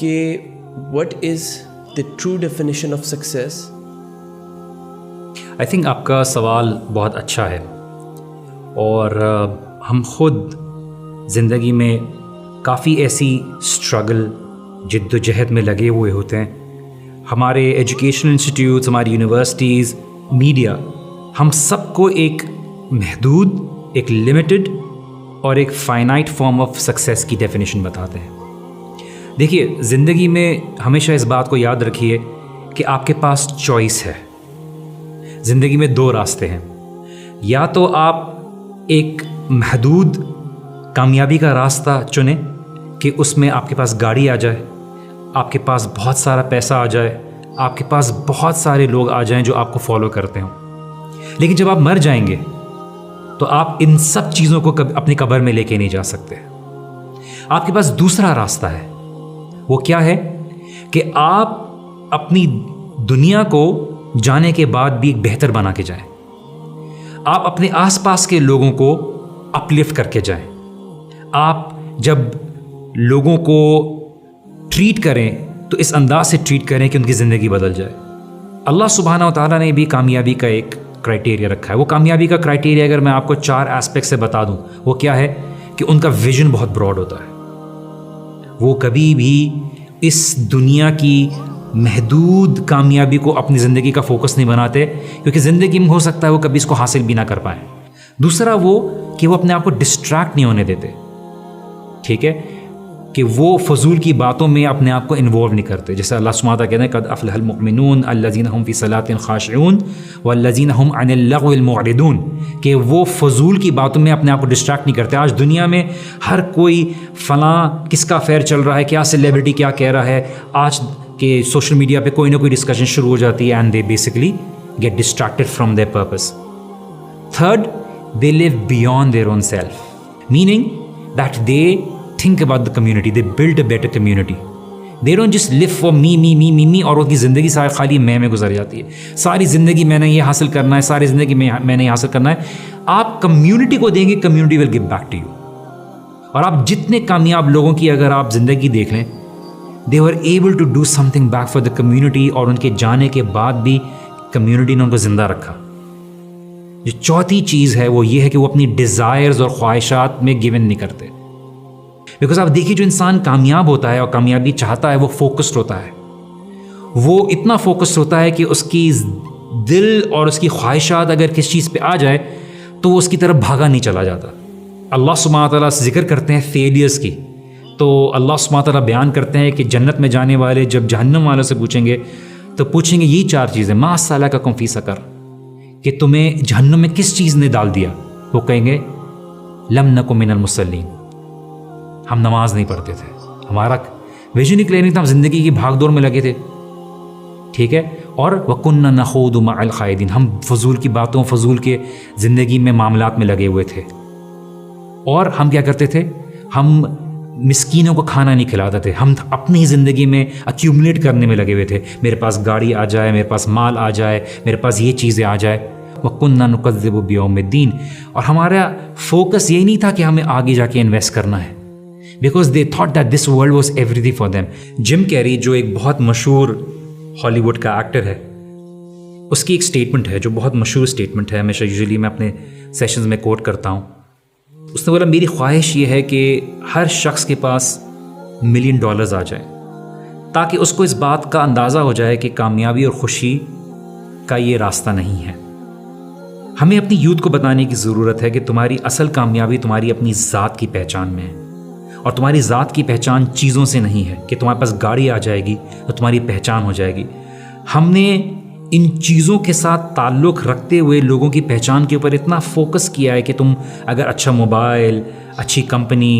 کہ what is the true definition of success. I think آپ کا سوال بہت اچھا ہے، اور ہم خود زندگی میں کافی ایسی اسٹرگل جد و جہد میں لگے ہوئے ہوتے ہیں. ہمارے ایجوکیشنل انسٹیٹیوٹس، ہماری یونیورسٹیز، میڈیا، ہم سب کو ایک محدود، ایک لمیٹڈ اور ایک فائنائٹ فارم آف سکسیس کی ڈیفینیشن بتاتے ہیں. دیکھیے، زندگی میں ہمیشہ اس بات کو یاد رکھیے کہ آپ کے پاس چوائس ہے. زندگی میں دو راستے ہیں. یا تو آپ ایک محدود کامیابی کا راستہ چنیں کہ اس میں آپ کے پاس گاڑی آ جائے، آپ کے پاس بہت سارا پیسہ آ جائے، آپ کے پاس بہت سارے لوگ آ جائیں جو آپ کو فالو کرتے ہوں. لیکن جب آپ مر جائیں گے تو آپ ان سب چیزوں کو اپنی قبر میں لے کے نہیں جا سکتے. آپ کے پاس دوسرا راستہ ہے. وہ کیا ہے کہ آپ اپنی دنیا کو جانے کے بعد بھی ایک بہتر بنا کے جائیں. آپ اپنے آس پاس کے لوگوں کو اپلفٹ کر کے جائیں. آپ جب لوگوں کو ٹریٹ کریں تو اس انداز سے ٹریٹ کریں کہ ان کی زندگی بدل جائے. اللہ سبحانہ و تعالیٰ نے بھی کامیابی کا ایک کرائٹیریا رکھا ہے. وہ کامیابی کا کرائٹیریا اگر میں آپ کو 4 ایسپیکٹ سے بتا دوں، وہ کیا ہے کہ ان کا ویژن بہت براڈ ہوتا ہے. وہ کبھی بھی اس دنیا کی محدود کامیابی کو اپنی زندگی کا فوکس نہیں بناتے، کیونکہ زندگی میں ہو سکتا ہے وہ کبھی اس کو حاصل بھی نہ کر پائیں. دوسرا وہ کہ وہ اپنے آپ کو ڈسٹریکٹ نہیں ہونے دیتے. ٹھیک ہے، کہ وہ فضول کی باتوں میں اپنے آپ کو انوالو نہیں کرتے. جیسے اللہ سبحانہ وتعالیٰ کہتے ہیں قد افلح المؤمنون الذین هم فی صلاتهم خاشعون والذین هم عن اللغو معرضون، کہ وہ فضول کی باتوں میں اپنے آپ کو ڈسٹریکٹ نہیں کرتے. آج دنیا میں ہر کوئی فلاں کس کا افیئر چل رہا ہے، کیا سیلیبریٹی کیا کہہ رہا ہے، آج کہ سوشل میڈیا پہ کوئی نہ کوئی ڈسکشن شروع ہو جاتی ہے، and they basically get distracted from their purpose. Third, they leave beyond their own self, meaning that they think about the community, they build a better community. They don't just live for me اور ان کی زندگی ساری خالی میں گزر جاتی ہے. ساری زندگی میں نے یہ حاصل کرنا ہے، ساری زندگی میں نے یہ حاصل کرنا ہے. آپ کمیونٹی کو دیں گے، community will give back to you. اور آپ جتنے کامیاب لوگوں کی اگر آپ زندگی دیکھ لیں، they were able to do something back for the community، اور ان کے جانے کے بعد بھی کمیونٹی نے ان کو زندہ رکھا. جو چوتھی چیز ہے وہ یہ ہے کہ وہ اپنی ڈیزائرز اور خواہشات میں گیون نہیں کرتے. بیکاز آپ دیکھیے، جو انسان کامیاب ہوتا ہے اور کامیابی چاہتا ہے وہ فوکسڈ ہوتا ہے. وہ اتنا فوکسڈ ہوتا ہے کہ اس کی دل اور اس کی خواہشات اگر کس چیز پہ آ جائے تو وہ اس کی طرف بھاگا نہیں چلا جاتا. اللہ سبحانہ تعالیٰ ذکر کرتے ہیں فیلیئرس کی، تو اللہ سبحانہ تعالیٰ بیان کرتے ہیں کہ جنت میں جانے والے جب جہنم والوں سے پوچھیں گے تو پوچھیں گے یہی 4 چیزیں، ما سلککم فی سقر، کہ تمہیں جہنم میں کس چیز نے ڈال دیا. وہ کہیں گے لم نک من المصلین، ہم نماز نہیں پڑھتے تھے، ہمارا ویژن ہی کلیئر نہیں تھا، ہم زندگی کی بھاگ دوڑ میں لگے تھے. ٹھیک ہے، اور وَكُنَّا نَخُوضُ مَعَ الْخَائِضِينَ، ہم فضول کی باتوں، فضول کے زندگی میں معاملات میں لگے ہوئے تھے. اور ہم کیا کرتے تھے، ہم مسکینوں کو کھانا نہیں کھلاتے تھے، ہم اپنی زندگی میں ایکیومولیٹ کرنے میں لگے ہوئے تھے. میرے پاس گاڑی آ جائے، میرے پاس مال آ جائے، میرے پاس یہ چیزیں آ جائے. وَكُنَّا نُكَذِّبُ بِيَوْمِ الدِّينِ، اور ہمارا فوکس یہی نہیں تھا کہ ہمیں آگے جا کے انویسٹ کرنا ہے، because they thought that this world was everything for them. Gym carry جو ایک بہت مشہور ہالی ووڈ کا ایکٹر ہے، اس کی ایک اسٹیٹمنٹ ہے جو بہت مشہور اسٹیٹمنٹ ہے، ہمیشہ یوزلی میں اپنے سیشنز میں کوٹ کرتا ہوں. اس نے بولا میری خواہش یہ ہے کہ ہر شخص کے پاس $1 ملین آ جائیں تاکہ اس کو اس بات کا اندازہ ہو جائے کہ کامیابی اور خوشی کا یہ راستہ نہیں ہے. ہمیں اپنی یوتھ کو بتانے کی ضرورت ہے کہ تمہاری اصل کامیابی تمہاری اپنی ذات کی پہچان میں ہے، اور تمہاری ذات کی پہچان چیزوں سے نہیں ہے کہ تمہارے پاس گاڑی آ جائے گی تو تمہاری پہچان ہو جائے گی. ہم نے ان چیزوں کے ساتھ تعلق رکھتے ہوئے لوگوں کی پہچان کے اوپر اتنا فوکس کیا ہے کہ تم اگر اچھا موبائل، اچھی کمپنی،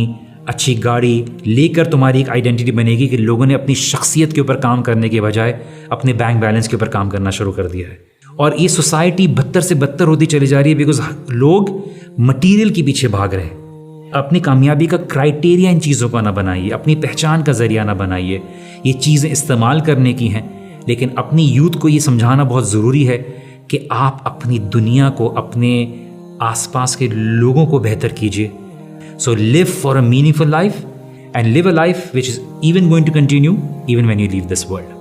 اچھی گاڑی لے کر تمہاری ایک آئیڈینٹی بنے گی، کہ لوگوں نے اپنی شخصیت کے اوپر کام کرنے کے بجائے اپنے بینک بیلنس کے اوپر کام کرنا شروع کر دیا ہے. اور یہ سوسائٹی بدتر سے بدتر ہوتی چلی جا رہی ہے، بیکاز لوگ مٹیریل کے پیچھے بھاگ رہے ہیں. اپنی کامیابی کا کرائٹیریا ان چیزوں کا نہ بنائیے، اپنی پہچان کا ذریعہ نہ بنائیے. یہ چیزیں استعمال کرنے کی ہیں، لیکن اپنی یوتھ کو یہ سمجھانا بہت ضروری ہے کہ آپ اپنی دنیا کو، اپنے آس پاس کے لوگوں کو بہتر کیجیے. So live for a meaningful life, and live a life which is even going to continue even when you leave this world.